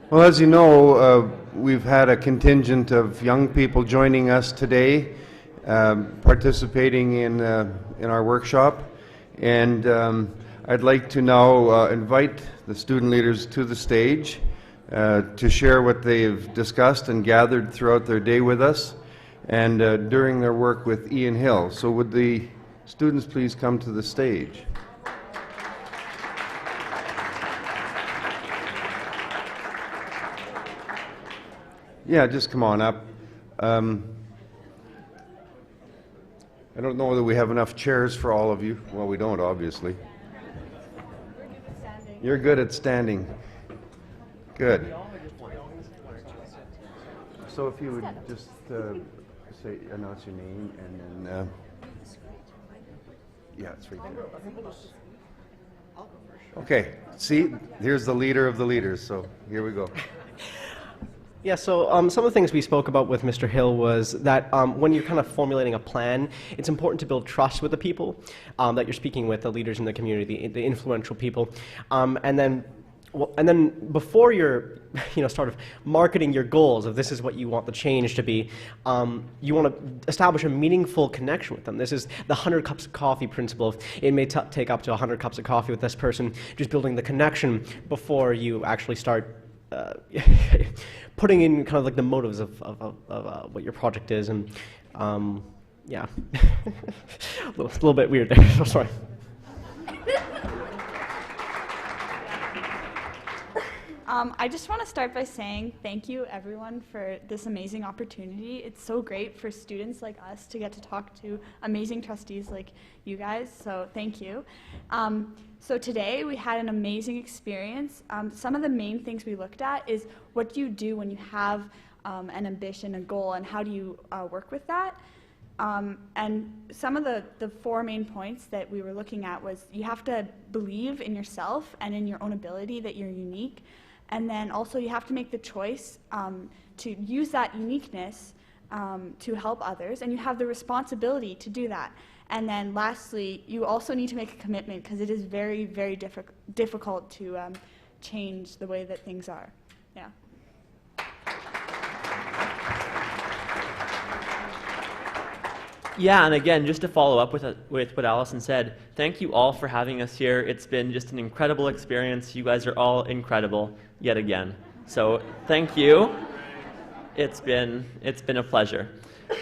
Well, as you know, we've had a contingent of young people joining us today, participating in our workshop, and I'd like to now invite the student leaders to the stage to share what they've discussed and gathered throughout their day with us, and during their work with Ian Hill. So, would the students please come to the stage? Yeah, just come on up. I don't know whether we have enough chairs for all of you. Well, we don't, obviously. You're good at standing. Good. So if you would just say, announce your name, and then, yeah, it's right there. Okay, see, here's the leader of the leaders, so here we go. Yeah, so some of the things we spoke about with Mr. Hill was that when you're kind of formulating a plan, it's important to build trust with the people that you're speaking with, the leaders in the community, the influential people, and then before you're, sort of marketing your goals of this is what you want the change to be, you want to establish a meaningful connection with them. This is the 100 cups of coffee principle. It may take up to 100 cups of coffee with this person, just building the connection before you actually start putting in kind of like the motives of what your project is, and yeah, a little bit weird there. So sorry. I just want to start by saying thank you, everyone, for this amazing opportunity. It's so great for students like us to get to talk to amazing trustees like you guys, so thank you. So today we had an amazing experience. Some of the main things we looked at is what do you do when you have an ambition, a goal, and how do you work with that? And some of the four main points that we were looking at was you have to believe in yourself and in your own ability that you're unique. And then also you have to make the choice to use that uniqueness to help others, and you have the responsibility to do that. And then lastly, you also need to make a commitment because it is very, very difficult to change the way that things are. Yeah. Yeah, and again, just to follow up with what Allison said, thank you all for having us here. It's been just an incredible experience. You guys are all incredible yet again. So thank you. It's been a pleasure.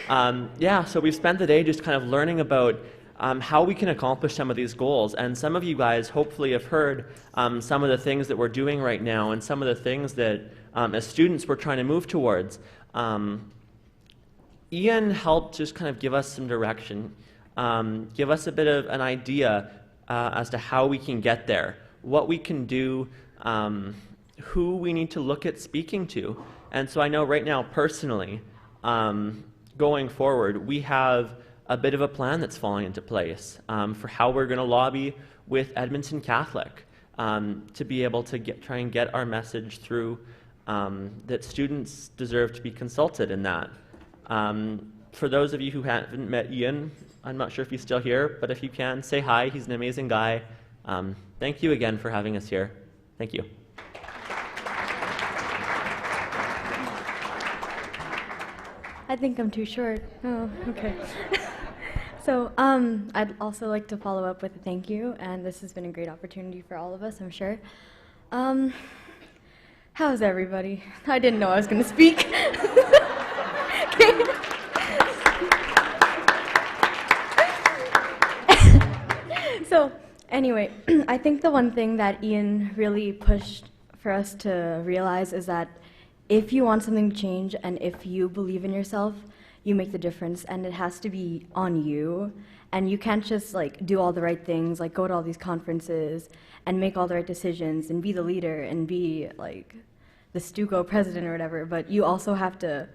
Yeah, so we've spent the day just kind of learning about how we can accomplish some of these goals. And some of you guys hopefully have heard some of the things that we're doing right now and some of the things that as students we're trying to move towards. Ian helped just kind of give us some direction, give us a bit of an idea as to how we can get there, what we can do, who we need to look at speaking to. And so I know right now personally, going forward, we have a bit of a plan that's falling into place for how we're going to lobby with Edmonton Catholic to be able to try and get our message through that students deserve to be consulted in that. For those of you who haven't met Ian, I'm not sure if he's still here, but if you can, say hi. He's an amazing guy. Thank you again for having us here. Thank you. I think I'm too short. Oh, okay. So I'd also like to follow up with a thank you, and this has been a great opportunity for all of us, I'm sure. How's everybody? I didn't know I was going to speak. So anyway, I think the one thing that Ian really pushed for us to realize is that if you want something to change and if you believe in yourself, you make the difference, and it has to be on you. And you can't just like do all the right things, like go to all these conferences and make all the right decisions and be the leader and be like the Stuco president or whatever, but you also have to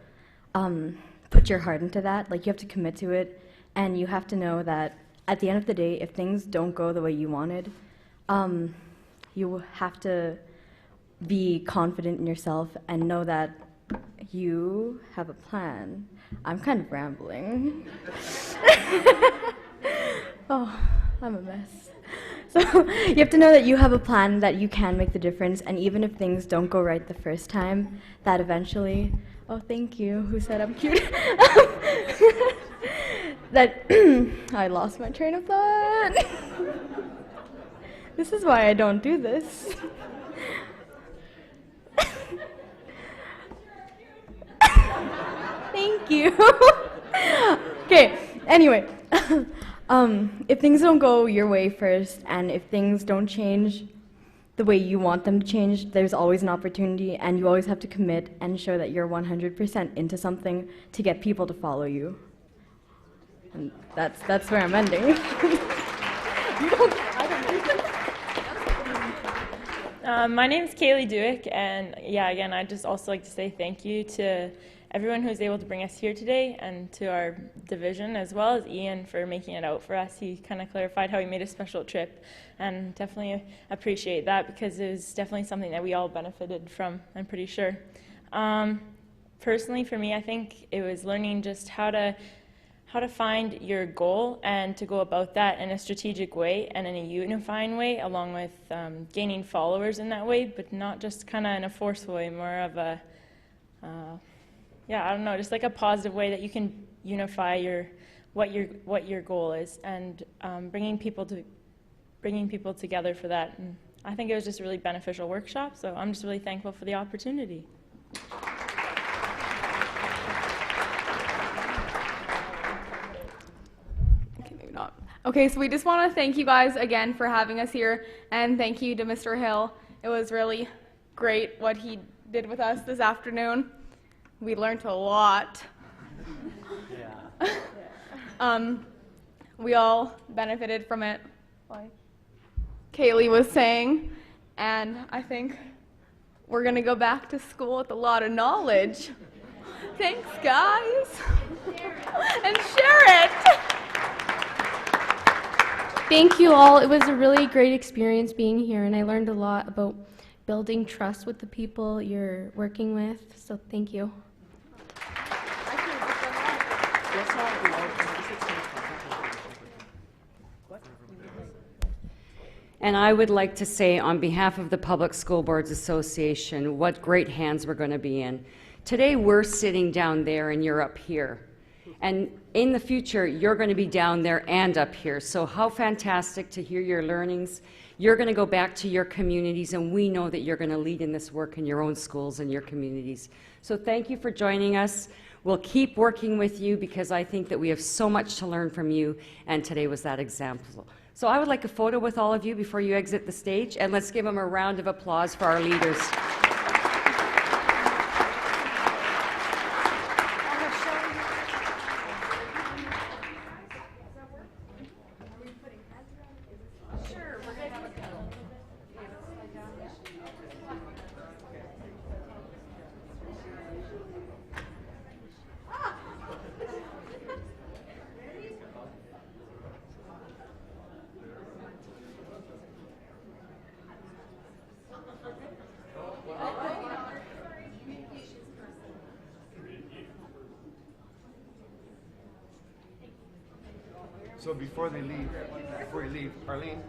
put your heart into that. Like you have to commit to it, and you have to know that at the end of the day, if things don't go the way you wanted, you have to be confident in yourself and know that you have a plan. I'm kind of rambling. Oh, I'm a mess. So you have to know that you have a plan, that you can make the difference, and even if things don't go right the first time, that eventually, oh, thank you, who said I'm cute? That I lost my train of thought. This is why I don't do this. Thank you. Okay, anyway. If things don't go your way first, and if things don't change the way you want them to change, there's always an opportunity, and you always have to commit and show that you're 100% into something to get people to follow you. And that's where I'm ending. My name is Kaylee Dewick, and yeah, again, I'd just also like to say thank you to everyone who was able to bring us here today, and to our division, as well as Ian for making it out for us. He kind of clarified how he made a special trip, and definitely appreciate that, because it was definitely something that we all benefited from, I'm pretty sure. Personally, for me, I think it was learning just how to find your goal and to go about that in a strategic way and in a unifying way, along with gaining followers in that way, but not just kind of in a forceful way, more of a yeah, I don't know, just like a positive way that you can unify what your goal is, and bringing people together for that. And I think it was just a really beneficial workshop, so I'm just really thankful for the opportunity. Okay, maybe not. Okay, so we just want to thank you guys again for having us here, and thank you to Mr. Hill. It was really great what he did with us this afternoon. We learned a lot. Yeah. We all benefited from it, like Kaylee was saying, and I think we're going to go back to school with a lot of knowledge. Thanks, guys. And share it. Thank you all. It was a really great experience being here, and I learned a lot about building trust with the people you're working with, so thank you. And I would like to say on behalf of the Public School Boards Association, what great hands we're going to be in. Today we're sitting down there and you're up here. And in the future, you're going to be down there and up here. So how fantastic to hear your learnings. You're going to go back to your communities, and we know that you're going to lead in this work in your own schools and your communities. So thank you for joining us. We'll keep working with you, because I think that we have so much to learn from you, and today was that example. So I would like a photo with all of you before you exit the stage, and let's give them a round of applause for our leaders. So before you leave, Arlene?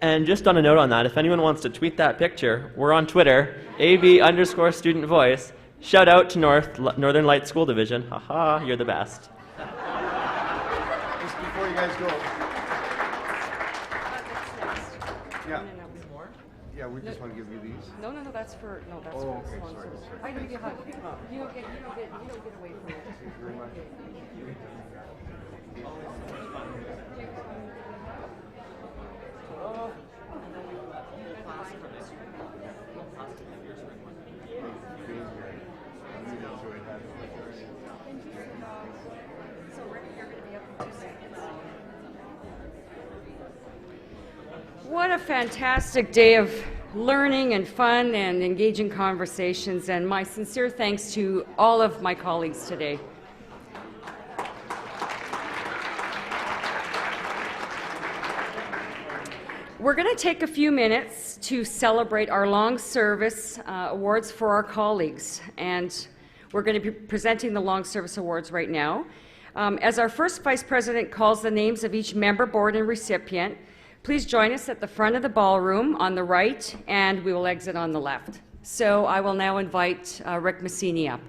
And just on a note on that, if anyone wants to tweet that picture, we're on Twitter, AB_Student Voice. Shout out to Northern Lights School Division. Haha, you're the best. Just before you guys go. Yeah. Yeah, we just want to give you these. No, that's for, Oh, okay, sorry. I give you a hug. You don't get away from it. Thank you very much. What a fantastic day of learning and fun and engaging conversations, and my sincere thanks to all of my colleagues today. We're going to take a few minutes to celebrate our long service awards for our colleagues, and we're going to be presenting the long service awards right now. As our first vice president calls the names of each member, board, and recipient, please join us at the front of the ballroom on the right, and we will exit on the left. So I will now invite Rick Massini up.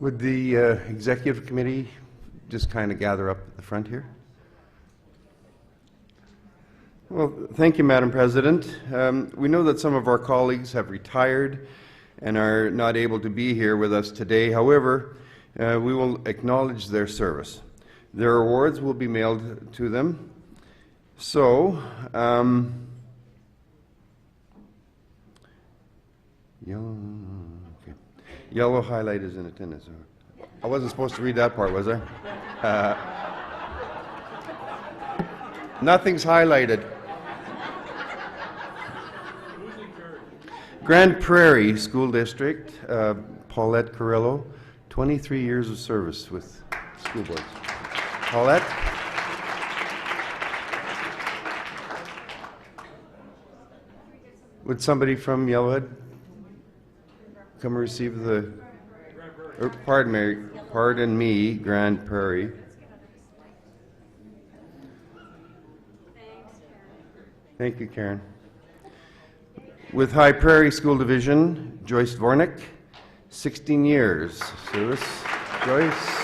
Would the executive committee just kind of gather up at the front here? Well, thank you, Madam President. We know that some of our colleagues have retired and are not able to be here with us today. However, we will acknowledge their service. Their awards will be mailed to them. So, yellow highlight is in attendance. I wasn't supposed to read that part, was I? Nothing's highlighted. Grand Prairie School District, Paulette Carrillo, 23 years of service with school boards. Paulette? Would somebody from Yellowhead come receive the, pardon me, Grand Prairie. Thank you, Karen. With High Prairie School Division, Joyce Vornick, 16 years service. Joyce.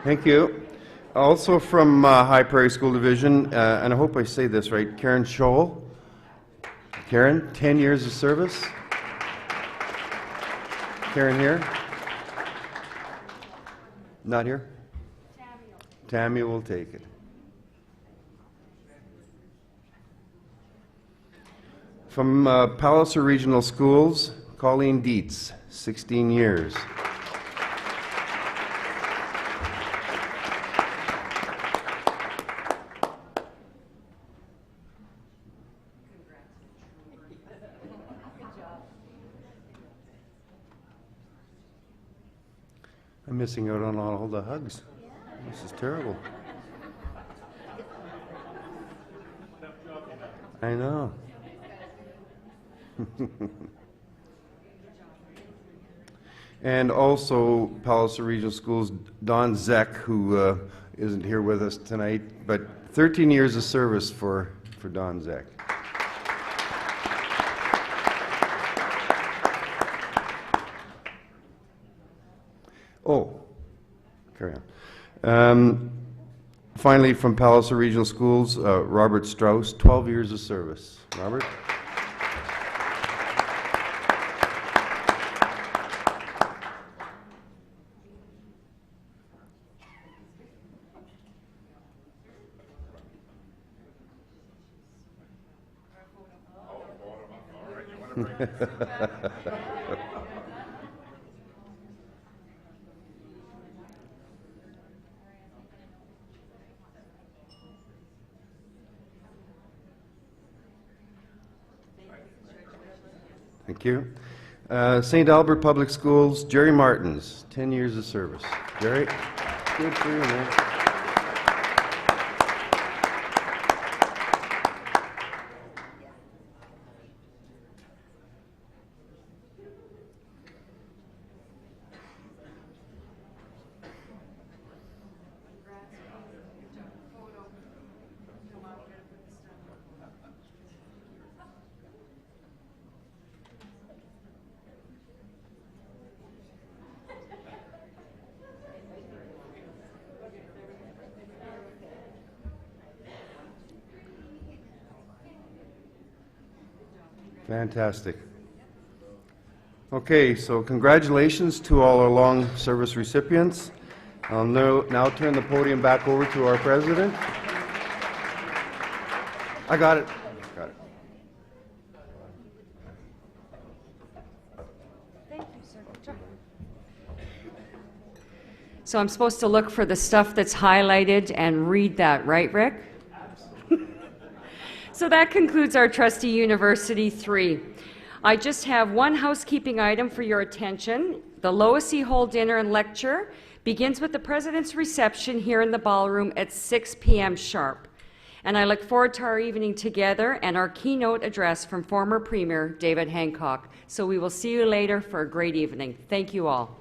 Thank you. Also from High Prairie School Division, and I hope I say this right, Karen Scholl. Karen, 10 years of service. Karen here? Not here? Tammy will take it. From Palliser Regional Schools, Colleen Dietz, 16 years. I'm missing out on all the hugs. This is terrible. I know. And also Palliser Regional Schools, Don Zeck, who isn't here with us tonight, but 13 years of service for Don Zeck. Oh, carry on. Finally, from Palliser Regional Schools, Robert Strauss, 12 years of service. Robert? Thank you. St. Albert Public Schools, Jerry Martins, 10 years of service. Jerry, good for you, man. Fantastic. Okay, so congratulations to all our long service recipients. I'll now turn the podium back over to our president. I got it. Got it. So I'm supposed to look for the stuff that's highlighted and read that, right, Rick? So that concludes our Trustee University 3. I just have one housekeeping item for your attention. The Lois E. Hall Dinner and Lecture begins with the President's reception here in the ballroom at 6 p.m. sharp. And I look forward to our evening together and our keynote address from former Premier David Hancock. So we will see you later for a great evening. Thank you all.